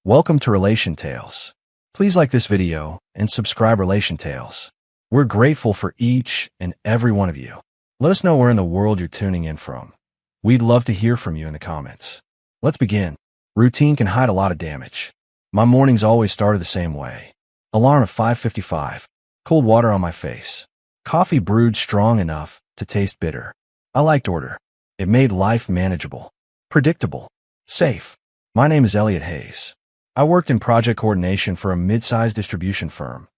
Welcome to Relation Tales. Please like this video and subscribe Relation Tales. We're grateful for each and every one of you. Let us know where in the world you're tuning in from. We'd love to hear from you in the comments. Let's begin. Routine can hide a lot of damage. My mornings always started the same way. Alarm at 5:55. Cold water on my face. Coffee brewed strong enough to taste bitter. I liked order. It made life manageable, predictable, safe. My name is Elliot Hayes. I worked in project coordination for a mid-sized distribution firm.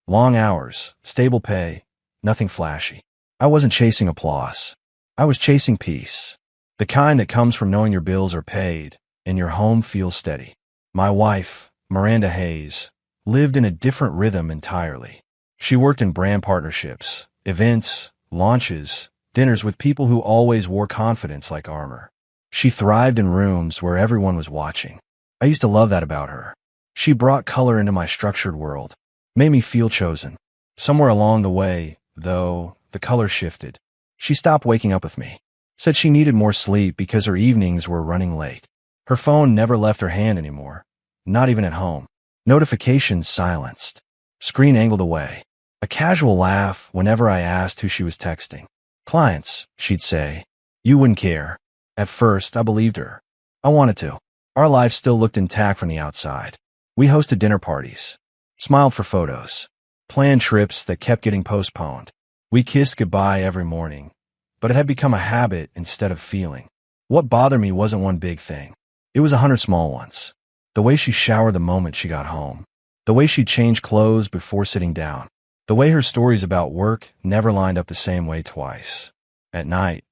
Long hours, stable pay, nothing flashy. I wasn't chasing applause. I was chasing peace. The kind that comes from knowing your bills are paid and your home feels steady. My wife, Miranda Hayes, lived in a different rhythm entirely. She worked in brand partnerships, events, launches, dinners with people who always wore confidence like armor. She thrived in rooms where everyone was watching. I used to love that about her. She brought color into my structured world, made me feel chosen. Somewhere along the way, though, the color shifted. She stopped waking up with me, said she needed more sleep because her evenings were running late. Her phone never left her hand anymore, not even at home. Notifications silenced. Screen angled away. A casual laugh whenever I asked who she was texting. Clients, she'd say. You wouldn't care. At first, I believed her. I wanted to. Our life still looked intact from the outside. We hosted dinner parties, smiled for photos, planned trips that kept getting postponed. We kissed goodbye every morning, but it had become a habit instead of feeling. What bothered me wasn't one big thing. It was 100 small ones. The way she showered the moment she got home. The way she changed clothes before sitting down. The way her stories about work never lined up the same way twice. At night,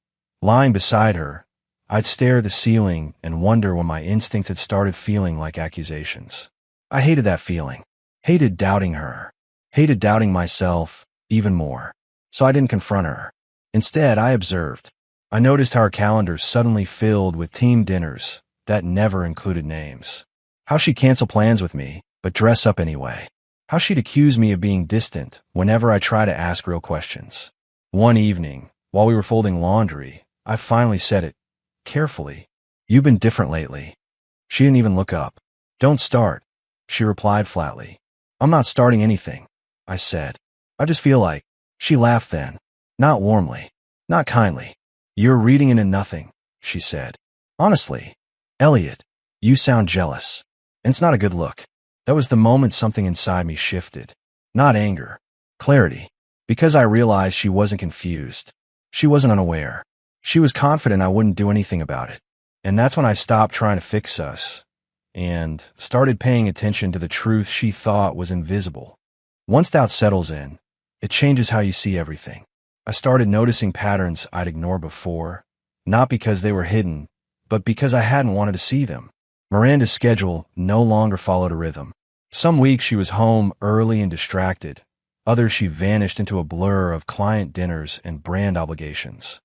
lying beside her, I'd stare at the ceiling and wonder when my instincts had started feeling like accusations. I hated that feeling. Hated doubting her. Hated doubting myself even more. So I didn't confront her. Instead, I observed. I noticed how her calendar suddenly filled with team dinners that never included names. How she'd cancel plans with me, but dress up anyway. How she'd accuse me of being distant whenever I tried to ask real questions. One evening, while we were folding laundry, I finally said it. Carefully. You've been different lately. She didn't even look up. Don't start. She replied flatly. I'm not starting anything, I said. I just feel like. She laughed then. Not warmly. Not kindly. You're reading into nothing, she said. Honestly, Elliot, you sound jealous. And it's not a good look. That was the moment something inside me shifted. Not anger. Clarity. Because I realized she wasn't confused. She wasn't unaware. She was confident I wouldn't do anything about it. And that's when I stopped trying to fix us and started paying attention to the truth she thought was invisible. Once doubt settles in, it changes how you see everything. I started noticing patterns I'd ignored before, not because they were hidden, but because I hadn't wanted to see them. Miranda's schedule no longer followed a rhythm. Some weeks she was home early and distracted. Others she vanished into a blur of client dinners and brand obligations.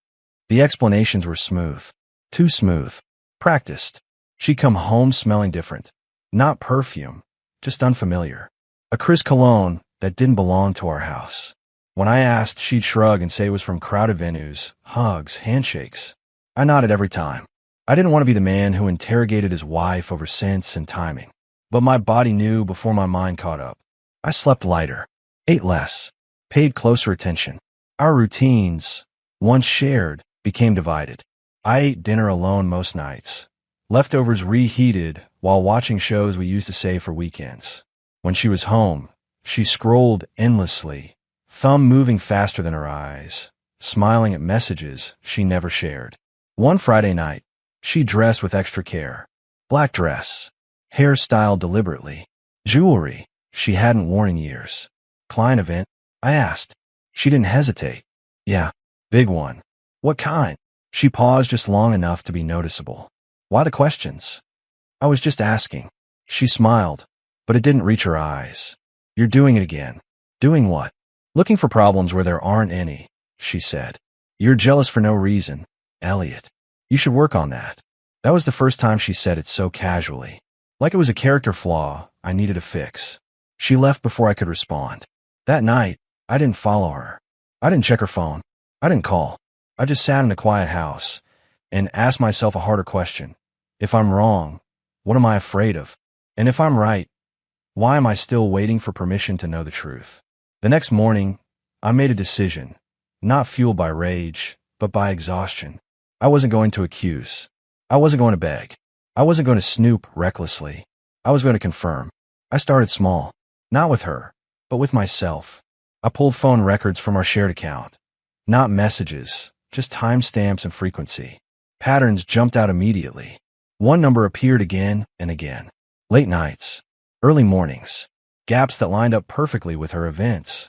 The explanations were smooth. Too smooth. Practiced. She'd come home smelling different. Not perfume, just unfamiliar. A Chris cologne that didn't belong to our house. When I asked, she'd shrug and say it was from crowded venues, hugs, handshakes. I nodded every time. I didn't want to be the man who interrogated his wife over scents and timing. But my body knew before my mind caught up. I slept lighter, ate less, paid closer attention. Our routines, once shared, became divided. I ate dinner alone most nights. Leftovers reheated while watching shows we used to save for weekends. When she was home, she scrolled endlessly, thumb moving faster than her eyes, smiling at messages she never shared. One Friday night, she dressed with extra care. Black dress, hair styled deliberately, jewelry she hadn't worn in years. Client event? I asked. She didn't hesitate. Yeah, big one. What kind? She paused just long enough to be noticeable. Why the questions? I was just asking. She smiled, but it didn't reach her eyes. You're doing it again. Doing what? Looking for problems where there aren't any, she said. You're jealous for no reason, Elliot. You should work on that. That was the first time she said it so casually. Like it was a character flaw I needed to fix. She left before I could respond. That night, I didn't follow her. I didn't check her phone. I didn't call. I just sat in a quiet house and asked myself a harder question. If I'm wrong, what am I afraid of? And if I'm right, why am I still waiting for permission to know the truth? The next morning, I made a decision, not fueled by rage, but by exhaustion. I wasn't going to accuse. I wasn't going to beg. I wasn't going to snoop recklessly. I was going to confirm. I started small, not with her, but with myself. I pulled phone records from our shared account. Not messages, just timestamps and frequency. Patterns jumped out immediately. One number appeared again and again. Late nights, early mornings, gaps that lined up perfectly with her events.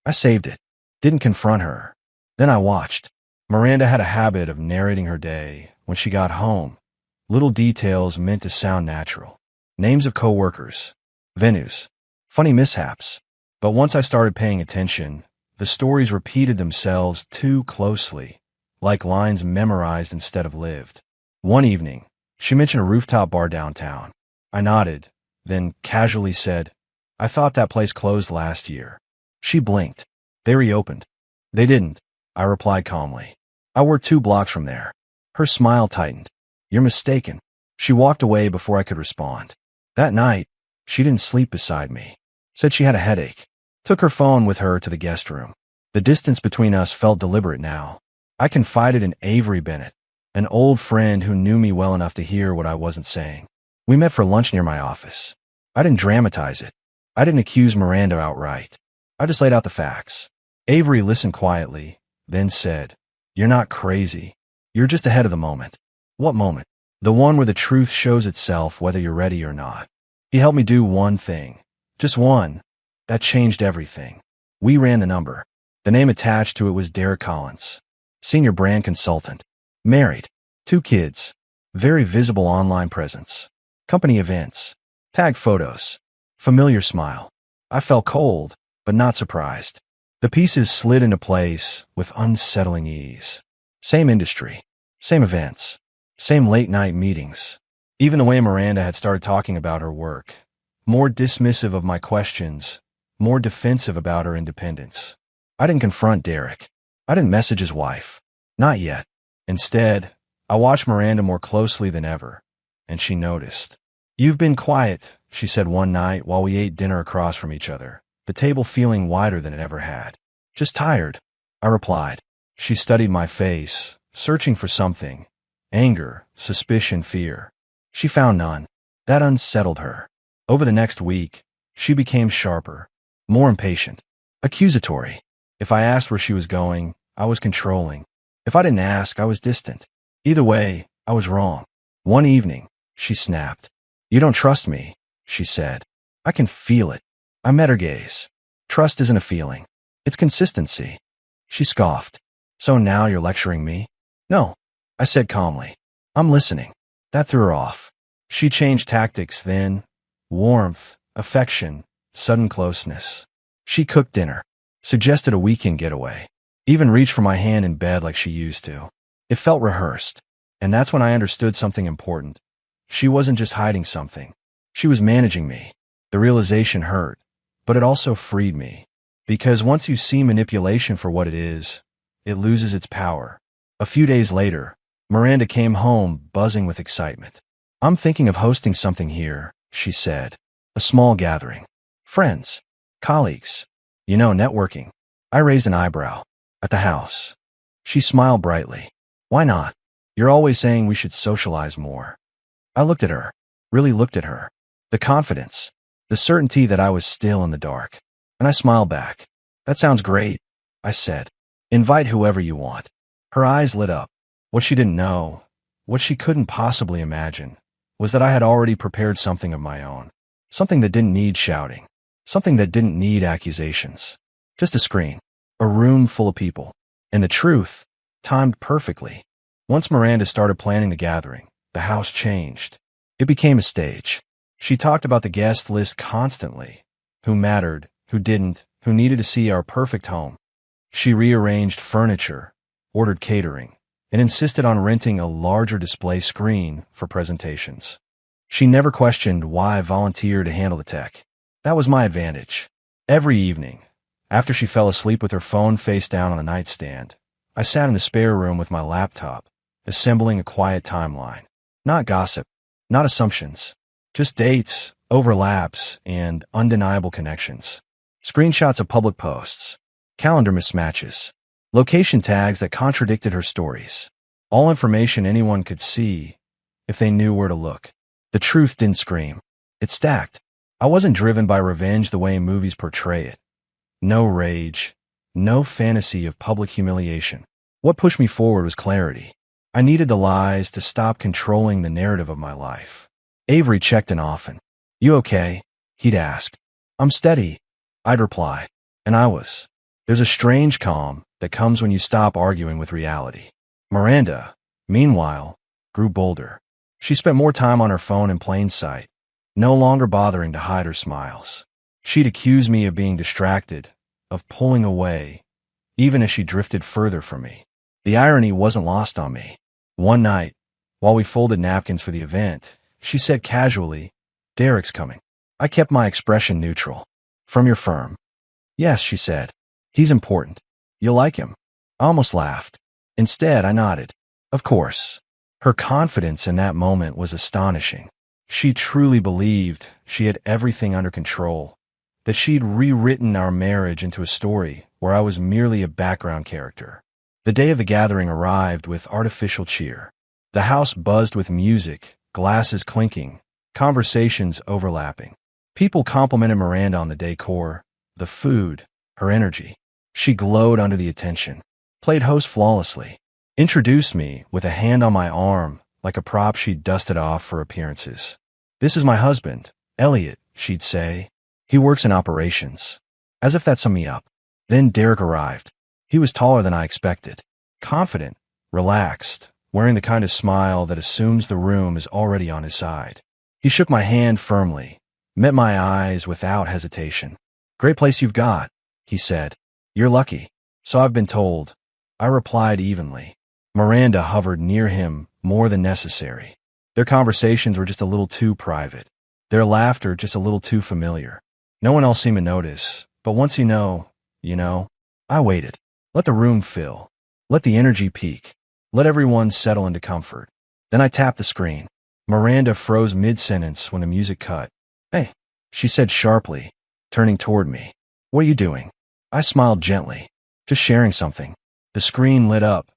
I saved it, didn't confront her. Then I watched. Miranda had a habit of narrating her day when she got home. Little details meant to sound natural. Names of coworkers, venues, funny mishaps. But once I started paying attention, the stories repeated themselves too closely, like lines memorized instead of lived. One evening, she mentioned a rooftop bar downtown. I nodded, then casually said, "I thought that place closed last year." She blinked. "They reopened." "They didn't," I replied calmly. "I work 2 blocks from there." Her smile tightened. "You're mistaken." She walked away before I could respond. That night, she didn't sleep beside me. Said she had a headache. Took her phone with her to the guest room. The distance between us felt deliberate now. I confided in Avery Bennett, an old friend who knew me well enough to hear what I wasn't saying. We met for lunch near my office. I didn't dramatize it. I didn't accuse Miranda outright. I just laid out the facts. Avery listened quietly, then said, "You're not crazy. You're just ahead of the moment." "What moment?" "The one where the truth shows itself whether you're ready or not." He helped me do one thing. Just one. That changed everything. We ran the number. The name attached to it was Derek Collins, senior brand consultant, married, 2 kids, very visible online presence, company events, tag photos, familiar smile. I felt cold, but not surprised. The pieces slid into place with unsettling ease. Same industry, same events, same late-night meetings. Even the way Miranda had started talking about her work, more dismissive of my questions, more defensive about her independence. I didn't confront Derek. I didn't message his wife. Not yet. Instead, I watched Miranda more closely than ever, and she noticed. "You've been quiet," she said one night while we ate dinner across from each other, the table feeling wider than it ever had. "Just tired," I replied. She studied my face, searching for something. Anger, suspicion, fear. She found none. That unsettled her. Over the next week, she became sharper, more impatient, accusatory. If I asked where she was going, I was controlling. If I didn't ask, I was distant. Either way, I was wrong. One evening, she snapped. "You don't trust me," she said. "I can feel it." I met her gaze. "Trust isn't a feeling. It's consistency." She scoffed. "So now you're lecturing me?" "No," I said calmly. "I'm listening." That threw her off. She changed tactics then. Warmth, affection, sudden closeness. She cooked dinner, suggested a weekend getaway, even reached for my hand in bed like she used to. It felt rehearsed, and that's when I understood something important. She wasn't just hiding something. She was managing me. The realization hurt, but it also freed me. Because once you see manipulation for what it is, it loses its power. A few days later, Miranda came home buzzing with excitement. "I'm thinking of hosting something here," she said. "A small gathering. Friends. Colleagues. Networking." I raised an eyebrow. "At the house." She smiled brightly. "Why not? You're always saying we should socialize more." I looked at her. Really looked at her. The confidence. The certainty that I was still in the dark. And I smiled back. "That sounds great," I said. "Invite whoever you want." Her eyes lit up. What she didn't know, what she couldn't possibly imagine, was that I had already prepared something of my own. Something that didn't need shouting. Something that didn't need accusations. Just a screen. A room full of people. And the truth, timed perfectly. Once Miranda started planning the gathering, the house changed. It became a stage. She talked about the guest list constantly. Who mattered, who didn't, who needed to see our perfect home. She rearranged furniture, ordered catering, and insisted on renting a larger display screen for presentations. She never questioned why I volunteered to handle the tech. That was my advantage. Every evening, after she fell asleep with her phone face down on the nightstand, I sat in the spare room with my laptop, assembling a quiet timeline. Not gossip, not assumptions, just dates, overlaps, and undeniable connections. Screenshots of public posts, calendar mismatches, location tags that contradicted her stories. All information anyone could see if they knew where to look. The truth didn't scream. It stacked. I wasn't driven by revenge the way movies portray it. No rage, no fantasy of public humiliation. What pushed me forward was clarity. I needed the lies to stop controlling the narrative of my life. Avery checked in often. "You okay?" he'd ask. "I'm steady," I'd reply. And I was. There's a strange calm that comes when you stop arguing with reality. Miranda, meanwhile, grew bolder. She spent more time on her phone in plain sight, no longer bothering to hide her smiles. She'd accuse me of being distracted, of pulling away, even as she drifted further from me. The irony wasn't lost on me. One night, while we folded napkins for the event, she said casually, "Derek's coming." I kept my expression neutral. "From your firm?" "Yes," she said. "He's important. You'll like him." I almost laughed. Instead, I nodded. Of course. Her confidence in that moment was astonishing. She truly believed she had everything under control, that she'd rewritten our marriage into a story where I was merely a background character. The day of the gathering arrived with artificial cheer. The house buzzed with music, glasses clinking, conversations overlapping. People complimented Miranda on the decor, the food, her energy. She glowed under the attention, played host flawlessly, introduced me with a hand on my arm like a prop she'd dusted off for appearances. "This is my husband, Elliot," she'd say. "He works in operations." As if that summed me up. Then Derek arrived. He was taller than I expected. Confident, relaxed, wearing the kind of smile that assumes the room is already on his side. He shook my hand firmly, met my eyes without hesitation. "Great place you've got," he said. "You're lucky." "So I've been told," I replied evenly. Miranda hovered near him more than necessary. Their conversations were just a little too private. Their laughter just a little too familiar. No one else seemed to notice, but once you know. I waited. Let the room fill. Let the energy peak. Let everyone settle into comfort. Then I tapped the screen. Miranda froze mid-sentence when the music cut. "Hey," she said sharply, turning toward me. "What are you doing?" I smiled gently. "Just sharing something." The screen lit up,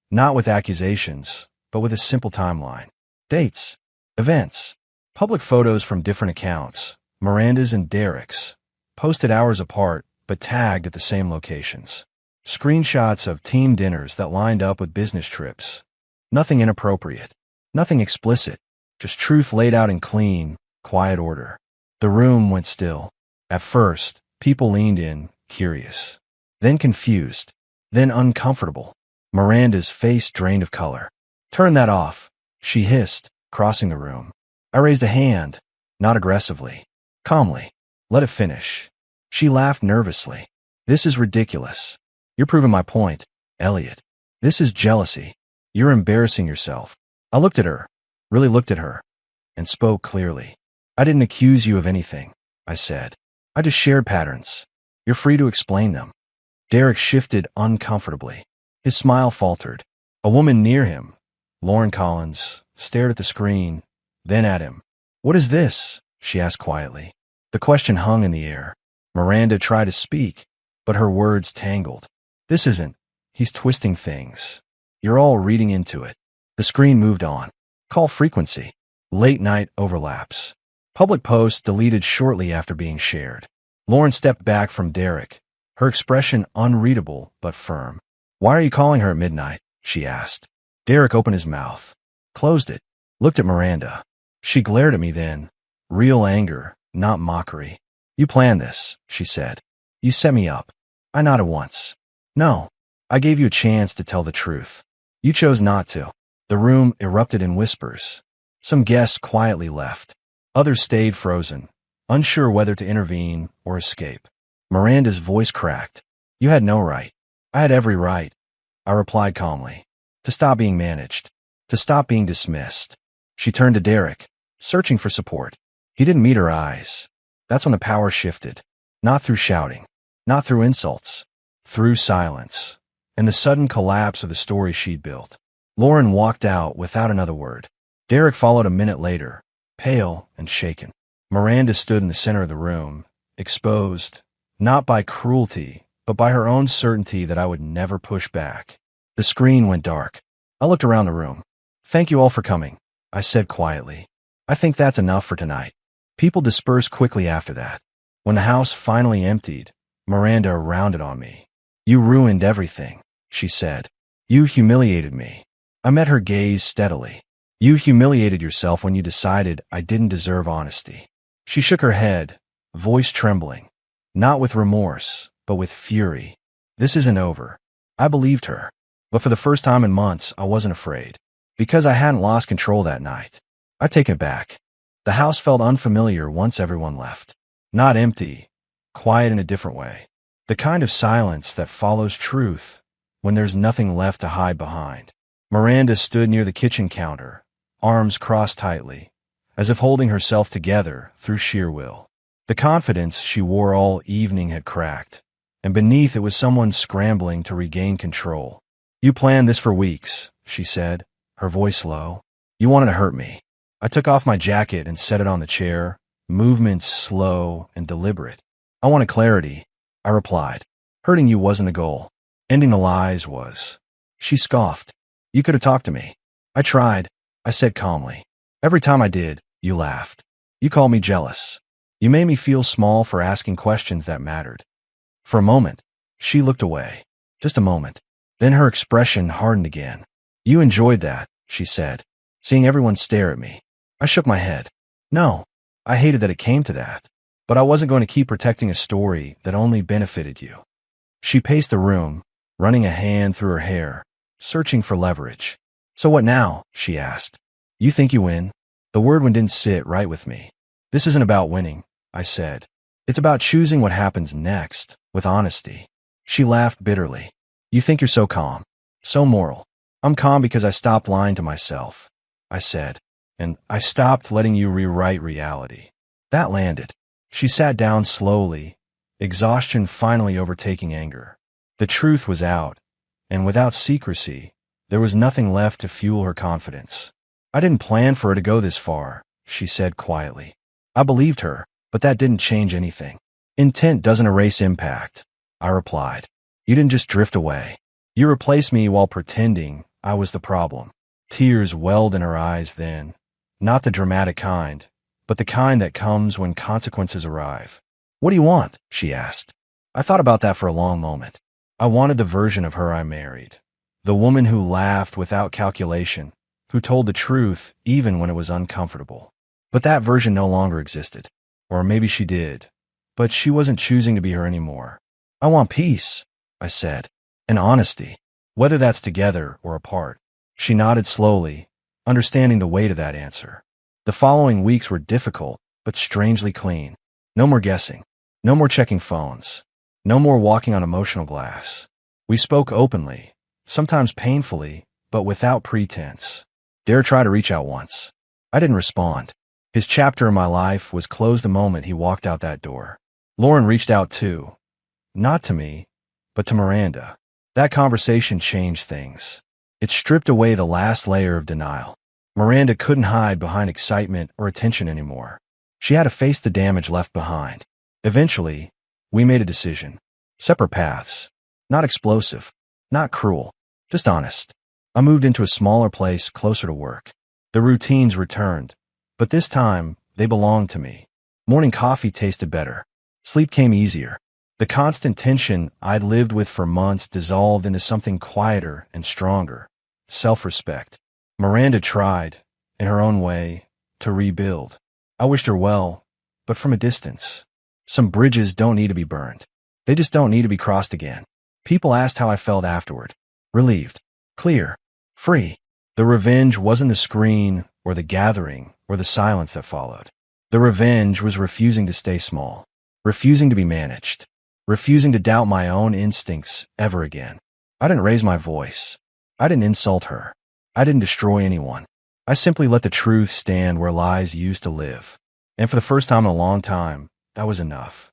not with accusations, but with a simple timeline. Dates, events, public photos from different accounts, Miranda's and Derek's, posted hours apart, but tagged at the same locations. Screenshots of team dinners that lined up with business trips. Nothing inappropriate, nothing explicit, just truth laid out in clean, quiet order. The room went still. At first, people leaned in, curious, then confused, then uncomfortable. Miranda's face drained of color. "Turn that off," she hissed, crossing the room. I raised a hand, not aggressively, calmly. "Let it finish." She laughed nervously. "This is ridiculous. You're proving my point, Elliot. This is jealousy. You're embarrassing yourself." I looked at her, really looked at her, and spoke clearly. "I didn't accuse you of anything," I said. "I just shared patterns. You're free to explain them." Derek shifted uncomfortably. His smile faltered. A woman near him, Lauren Collins, stared at the screen, then at him. "What is this?" she asked quietly. The question hung in the air. Miranda tried to speak, but her words tangled. "This isn't. He's twisting things. You're all reading into it." The screen moved on. Call frequency. Late night overlaps. Public posts deleted shortly after being shared. Lauren stepped back from Derek, her expression unreadable but firm. "Why are you calling her at midnight?" she asked. Derek opened his mouth, closed it, looked at Miranda. She glared at me then. Real anger, not mockery. "You planned this," she said. "You set me up." I nodded once. "No. I gave you a chance to tell the truth. You chose not to." The room erupted in whispers. Some guests quietly left. Others stayed frozen, unsure whether to intervene or escape. Miranda's voice cracked. "You had no right." "I had every right," I replied calmly. "To stop being managed. To stop being dismissed." She turned to Derek, searching for support. He didn't meet her eyes. That's when the power shifted. Not through shouting. Not through insults. Through silence. And the sudden collapse of the story she'd built. Lauren walked out without another word. Derek followed a minute later, pale and shaken. Miranda stood in the center of the room, exposed, not by cruelty, but by her own certainty that I would never push back. The screen went dark. I looked around the room. "Thank you all for coming," I said quietly. "I think that's enough for tonight." People dispersed quickly after that. When the house finally emptied, Miranda rounded on me. "You ruined everything," she said. "You humiliated me." I met her gaze steadily. "You humiliated yourself when you decided I didn't deserve honesty." She shook her head, voice trembling, not with remorse, but with fury. "This isn't over." I believed her. But for the first time in months, I wasn't afraid. Because I hadn't lost control that night. I take it back. The house felt unfamiliar once everyone left. Not empty, quiet in a different way. The kind of silence that follows truth when there's nothing left to hide behind. Miranda stood near the kitchen counter, arms crossed tightly, as if holding herself together through sheer will. The confidence she wore all evening had cracked, and beneath it was someone scrambling to regain control. "You planned this for weeks," she said, her voice low. "You wanted to hurt me." I took off my jacket and set it on the chair, movements slow and deliberate. "I wanted clarity," I replied. "Hurting you wasn't the goal. Ending the lies was." She scoffed. "You could have talked to me." "I tried," I said calmly. "Every time I did, you laughed. You called me jealous. You made me feel small for asking questions that mattered." For a moment, she looked away. Just a moment. Then her expression hardened again. "You enjoyed that," she said, "seeing everyone stare at me." I shook my head. "No, I hated that it came to that. But I wasn't going to keep protecting a story that only benefited you." She paced the room, running a hand through her hair, searching for leverage. "So what now?" she asked. "You think you win?" The word one didn't sit right with me. "This isn't about winning," I said. "It's about choosing what happens next, with honesty." She laughed bitterly. "You think you're so calm, so moral." "I'm calm because I stopped lying to myself," I said. "And I stopped letting you rewrite reality." That landed. She sat down slowly, exhaustion finally overtaking anger. The truth was out, and without secrecy, there was nothing left to fuel her confidence. "I didn't plan for her to go this far," she said quietly. I believed her, but that didn't change anything. "Intent doesn't erase impact," I replied. "You didn't just drift away. You replaced me while pretending I was the problem." Tears welled in her eyes then, not the dramatic kind, but the kind that comes when consequences arrive. "What do you want?" she asked. I thought about that for a long moment. I wanted the version of her I married. The woman who laughed without calculation, who told the truth even when it was uncomfortable. But that version no longer existed. Or maybe she did, but she wasn't choosing to be her anymore. "I want peace," I said, "and honesty, whether that's together or apart." She nodded slowly, understanding the weight of that answer. The following weeks were difficult, but strangely clean. No more guessing. No more checking phones. No more walking on emotional glass. We spoke openly, sometimes painfully, but without pretense. Dare tried to reach out once. I didn't respond. His chapter in my life was closed the moment he walked out that door. Lauren reached out too. Not to me, but to Miranda. That conversation changed things. It stripped away the last layer of denial. Miranda couldn't hide behind excitement or attention anymore. She had to face the damage left behind. Eventually, we made a decision. Separate paths. Not explosive. Not cruel. Just honest. I moved into a smaller place closer to work. The routines returned, but this time they belonged to me. Morning coffee tasted better. Sleep came easier. The constant tension I'd lived with for months dissolved into something quieter and stronger. Self-respect. Miranda tried, in her own way, to rebuild. I wished her well, but from a distance. Some bridges don't need to be burned. They just don't need to be crossed again. People asked how I felt afterward. Relieved. Clear. Free. The revenge wasn't the screen or the gathering or the silence that followed. The revenge was refusing to stay small. Refusing to be managed. Refusing to doubt my own instincts ever again. I didn't raise my voice. I didn't insult her. I didn't destroy anyone. I simply let the truth stand where lies used to live. And for the first time in a long time, that was enough.